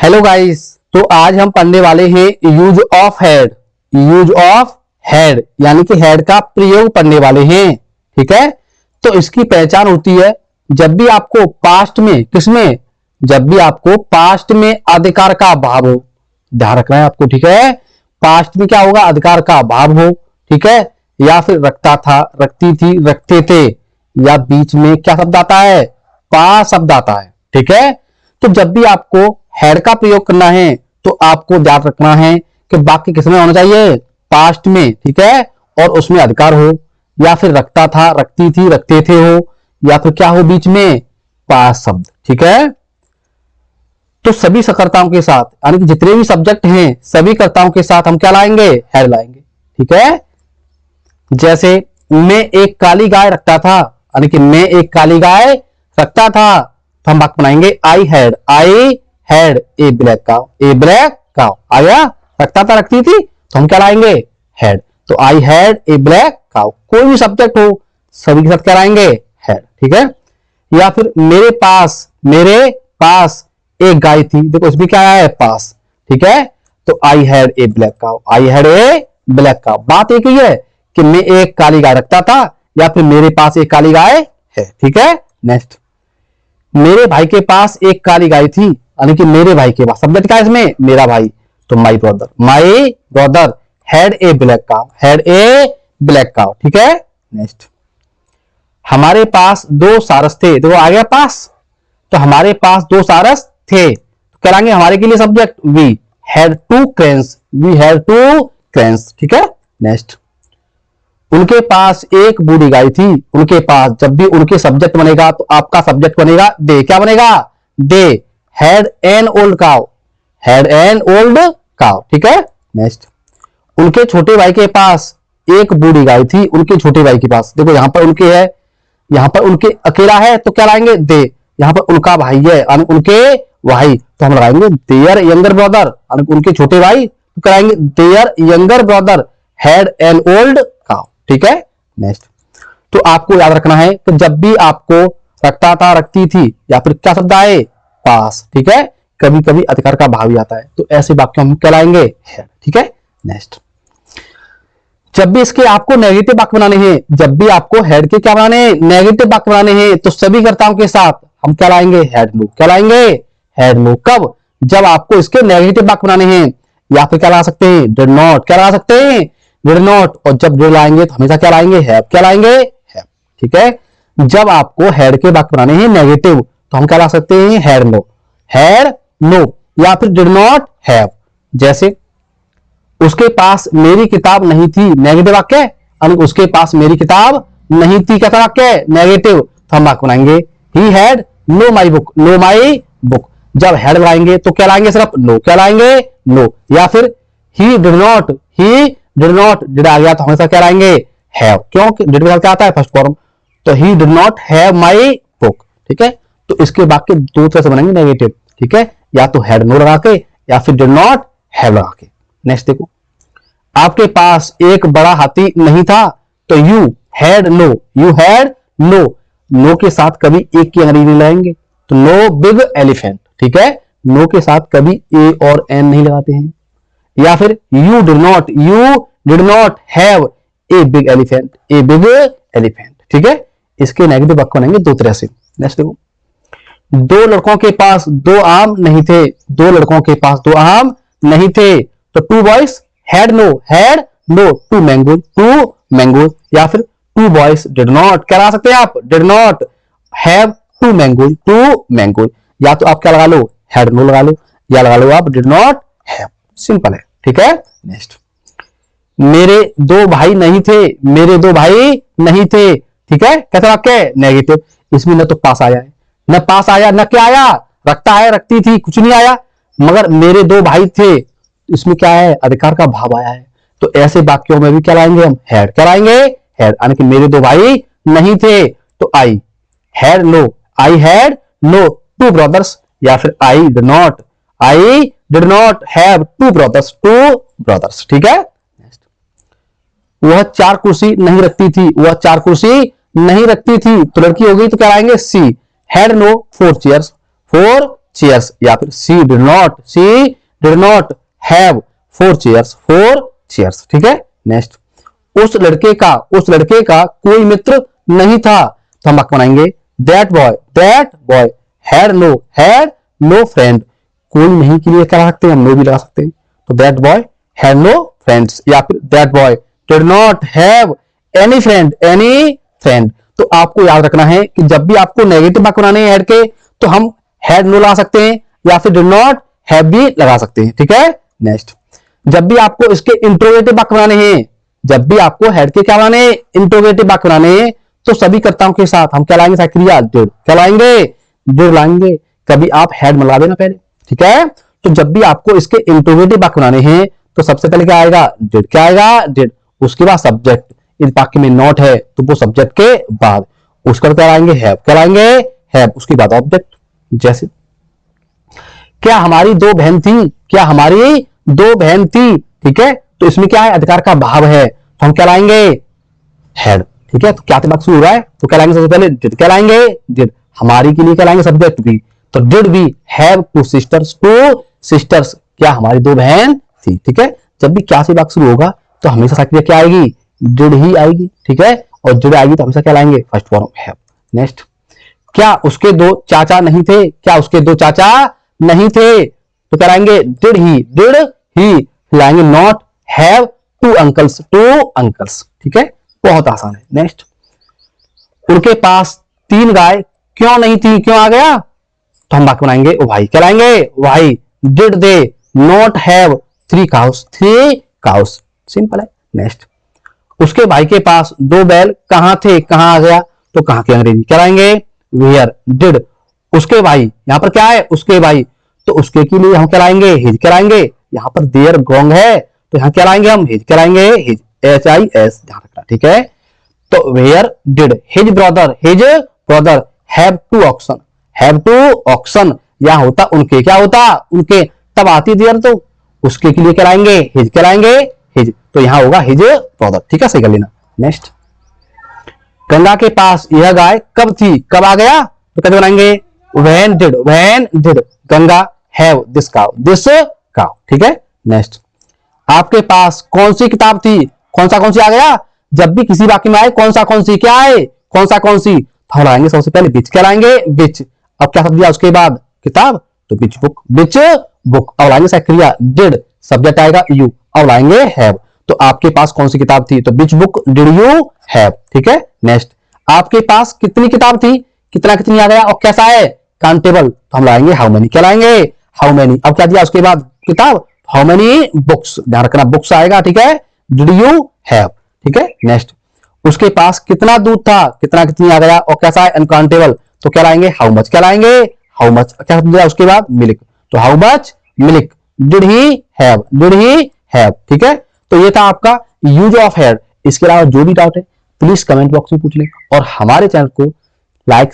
Hello guys. तो आज हम पढ़ने वाले हैं use of head. Use of head यानी कि हेड का प्रयोग पढ़ने वाले हैं। ठीक है, तो इसकी पहचान होती है जब भी आपको पास्ट में किसमें जब भी आपको पास्ट में अधिकार का अभाव हो। ध्यान रखना है आपको। ठीक है, पास्ट में क्या होगा? अधिकार का अभाव हो। ठीक है, या फिर रखता था, रखती थी, रखते थे, या बीच में क्या शब्द आता है? पा शब्द आता है। ठीक है, तो जब भी आपको हैड का प्रयोग करना है तो आपको ध्यान रखना है कि वाक्य किसमें होना चाहिए? पास्ट में। ठीक है, और उसमें अधिकार हो, या फिर रखता था, रखती थी, रखते थे हो, या फिर क्या हो बीच में? पास्ट शब्द। ठीक है, तो सभी कर्ताओं के साथ यानी कि जितने भी सब्जेक्ट हैं सभी कर्ताओं के साथ हम क्या लाएंगे? हैड लाएंगे। ठीक है, जैसे मैं एक काली गाय रखता था, यानी कि मैं एक काली गाय रखता था, तो हम वाक्य बनाएंगे I had a black cow. A black cow आया, रखता था, रखती थी, तो हम क्या लाएंगे? हैड। तो I had a black cow. कोई भी सब्जेक्ट हो सभी के साथ क्या लाएंगे? हैड। ठीक है, या फिर मेरे पास एक गाय थी। देखो इसमें क्या है? पास। ठीक है, तो I had a black cow. I had a black cow. बात एक ही है कि मैं एक काली गाय रखता था या फिर मेरे पास एक काली गाय है। ठीक है, नेक्स्ट, मेरे भाई के पास एक काली गाय थी, यानी कि मेरे भाई के पास सब्जेक्ट क्या है इसमें? मेरा भाई। तो my brother had a black cow. Had a black cow. ठीक है, नेक्स्ट, हमारे पास दो सारस थे। देखो आ गया पास, तो हमारे पास दो सारस थे, तो कराएंगे हमारे के लिए subject we had to cranes. We had to cranes. ठीक है, नेक्स्ट, उनके पास एक बूढ़ी गाय थी। उनके पास, जब भी उनके सब्जेक्ट बनेगा तो आपका सब्जेक्ट बनेगा दे। क्या बनेगा? They had an old cow. Had an old cow. ठीक है, नेक्स्ट, उनके छोटे भाई के पास एक बूढ़ी गाय थी। उनके छोटे भाई के पास, देखो यहां पर उनके है, यहां पर उनके अकेला है तो क्या लाएंगे? दे। यहां पर उनका भाई है, उनके भाई, तो हम लगाएंगे देयर यंगर ब्रदर। उनके छोटे भाई, तो कराएंगे there younger brother had an old cow. ठीक है, नेक्स्ट, तो आपको याद रखना है कि जब भी आपको रखता था, रखती थी, या फिर क्या शब्द आए? पास। ठीक है, कभी कभी अधिकार का भाव भी आता है, तो ऐसे वाक्य हम क्या लाएंगे? हैड। ठीक है, नेक्स्ट, जब भी इसके आपको नेगेटिव वाक्य बनाने हैं, जब भी आपको हेड के क्या बनाने हैं? नेगेटिव वाक्य बनाने हैं, तो सभी कर्ताओं के साथ हम क्या लाएंगे? Had no. क्या लाएंगे? Had no. कब? जब आपको इसके नेगेटिव वाक्य बनाने हैं, या फिर क्या ला सकते हैं? Did not. क्या ला सकते हैं? Did not. और जब डिड लाएंगे तो हमेशा क्या लाएंगे? हैव। क्या लाएंगे? हैव। ठीक है, जब आपको हेड के वाक्य बनाने हैं नेगेटिव, तो हम क्या ला सकते हैं? Had no. हैड नो, या फिर डिड नॉट हैव। जैसे उसके पास मेरी किताब नहीं थी। नेगेटिव वाक्य, उसके पास मेरी किताब नहीं थी, कैसा वाक्य? नेगेटिव। तो हम वाक्य बनाएंगे he had know my book. Know my book. जब हेड बनाएंगे तो क्या लाएंगे? सिर्फ नो। क्या लाएंगे? नो। या फिर ही डिड नॉट। डिड आ गया तो हमेशा क्या लाएंगे? हैव। क्यों? डिड में क्या आता है? First form. तो he did not have my book. ठीक है, तो इसके वाक्य दो तरह से बनेंगे नेगेटिव। ठीक है, या तो हैड नो लगा के, या फिर डिड नॉट हैव लगा के। नेक्स्ट देखो, आपके पास एक बड़ा हाथी नहीं था, तो you had no. You had no. No के साथ कभी एक की अंग्रेजी नहीं लगाएंगे, तो नो बिग एलिफेंट। ठीक है, नो के साथ कभी ए और एन नहीं लगाते हैं। या फिर you did not have a big elephant. A big elephant. ठीक है, इसके नेगेटिव वाक्य बनेंगे दो तरह से। नेक्स्ट देखो, दो लड़कों के पास दो आम नहीं थे। दो लड़कों के पास दो आम नहीं थे, तो two boys had no two mangoes. या फिर टू बॉयज डिड नॉट। क्या लगा सकते हैं आप? Did not have two mangoes. या तो आप क्या लगा लो? हैड नो लगा लो, या लगा लो आप डिड नॉट हैव। सिंपल है। ठीक है, नेक्स्ट, मेरे दो भाई नहीं थे। मेरे दो भाई नहीं थे। ठीक है, कैसा वाक्य? नेगेटिव। इसमें न तो पास आया है, न पास आया, न क्या आया? रखता है, रखती थी, कुछ नहीं आया। मगर मेरे दो भाई थे, इसमें क्या है? अधिकार का भाव आया है। तो ऐसे वाक्यों में भी क्या लाएंगे हम? हैड। क्या लाएंगे? हैड। यानी कि मेरे दो भाई नहीं थे, तो I had no two brothers. या फिर I did not have two brothers. ठीक है, वह चार कुर्सी नहीं रखती थी। वह चार कुर्सी नहीं रखती थी, तो लड़की होगी, तो क्या लाएंगे? She had no four chairs, या फिर she did not have 4 chairs, 4 chairs. ठीक है, नेक्स्ट, उस लड़के का कोई मित्र नहीं था, तो हम वाक्य बनाएंगे that boy had no friend. कोई नहीं के लिए क्या लगा सकते हैं, हम नो भी लगा सकते हैं, तो that boy had no friends, या फिर that boy did not have any friend. तो आपको याद रखना है कि जब भी आपको नेगेटिव वाक्य बनाने हैं हेड के, तो हम हैड नो लगा सकते हैं या फिर डिड नॉट हैव भी लगा सकते हैं। ठीक है, नेक्स्ट, जब भी आपको इसके इंट्रोगेटिव वाक्य बनाने हैं, जब भी आपको हेड के क्या बनाने, इंट्रोगेटिव वाक्य बनाने हैं, तो सभी कर्ताओं के साथ हम क्या लाएंगे, सक्रिया डिड, क्या लाएंगे, डिड लाएंगे। कभी आप हेड मिला देना पहले। ठीक है, तो जब भी आपको इसके इंट्रोगेटिव वाक्य बनाने हैं, तो सबसे पहले क्या आएगा, डिड, क्या आएगा, डिड। उसके बाद सब्जेक्ट, इस वाक्य में नॉट है तो वो सब्जेक्ट के बाद, उसके बाद क्या लाएंगे, हैव, क्या लाएंगे, हैव। उसके बाद ऑब्जेक्ट, जैसे क्या हमारी दो बहन थी, क्या हमारी दो बहन थी। ठीक है, तो इसमें क्या है, अधिकार का भाव है, तो हम क्या लाएंगे, हैड। ठीक है, तो क्या वाक्य शुरू हो रहा है, तो क्या लाएंगे, सबसे पहले डिड, क्या लाएंगे, डिड। हमारी के लिए क्या लाएंगे, सब्जेक्ट भी, तो डिड वी हैव 2 सिस्टर्स, क्या हमारी दो बहन थी। ठीक है, जब भी क्या से वाक्य शुरू होगा तो हमेशा सक्रिय क्या आएगी, डिड ही आएगी। ठीक है, और डिड आएगी तो हमेशा क्या लाएंगे, फर्स्ट फॉर्म हैव। नेक्स्ट, क्या उसके दो चाचा नहीं थे, क्या उसके दो चाचा नहीं थे, तो क्या लाएंगे, डिड ही लाएंगे नॉट हैव 2 अंकल्स, 2 अंकल्स। ठीक है, बहुत आसान है। नेक्स्ट, उनके पास 3 गाय क्यों नहीं थी, क्यों आ गया, तो हम वाक्य बनाएंगे वाई, क्या लाएंगे, why did they not have 3 cows, 3 cows. Simple है। नेक्स्ट, उसके भाई के पास 2 बैल कहां थे, कहां आ गया, तो कहां के अंग्रेजी क्या लाएंगे, वेयर डिड। उसके भाई, यहां पर क्या है, उसके भाई, तो उसके के लिए हम क्या लाएंगे, हिज, क्या लाएंगे। यहां पर देयर गोंग है तो यहां क्या लाएंगे, हम हिज, क्या लाएंगे, हिज, HIS, ध्यान रखना। ठीक है, तो where did his brother have 2 oxen, यहां होता उनके, क्या होता उनके, तब आती देयर, तो उसके के लिए क्या लाएंगे, हिज, क्या लाएंगे, हिज, तो यहां होगा हिज ब्रदर। ठीक है, सही कर लेना। नेक्स्ट, गंगा के पास यह गाय कब थी, कब आ गया, तो कैसे बनाएंगे, when did Ganga have this cow. ठीक है, नेक्स्ट, आपके पास कौन सी किताब थी, कौन सी आ गया, जब भी किसी वाक्य में आए कौन सी क्या आए, कौन सी, तो हम लाएंगे सबसे पहले बिच, क्या लाएंगे, बिच। अब क्या शब्द दिया उसके बाद, किताब, तो बिच बुक। अब लाएंगे सक्रिया डिड, सब्जेक्ट आएगा यू, अब लाएंगे हैव। तो आपके पास कौन सी किताब थी, तो बिच बुक डिड यू हैव। ठीक है, नेक्स्ट, आपके पास कितनी किताब थी, कितनी आ गया, और कैसा है, काउंटेबल, तो हम लाएंगे हाउ मेनी, क्या लाएंगे, हाउ मेनी। अब क्या दिया उसके बाद, किताब, हाउ मेनी बुक्स, ध्यान रखना बुक्स आएगा। ठीक है, डिड यू हैव। ठीक है, नेक्स्ट, उसके पास कितना दूध था, कितनी आ गया, और कैसा है, अनकाउंटेबल, तो क्या लाएंगे, हाउ मच, क्या लाएंगे, हाउ मच। क्या दिया उसके बाद, मिल्क, तो how much milk did he have. ठीक है, तो ये था आपका यूज ऑफ हैड। इसके अलावा जो भी डाउट है प्लीज कमेंट बॉक्स में पूछ लें, और हमारे चैनल को लाइक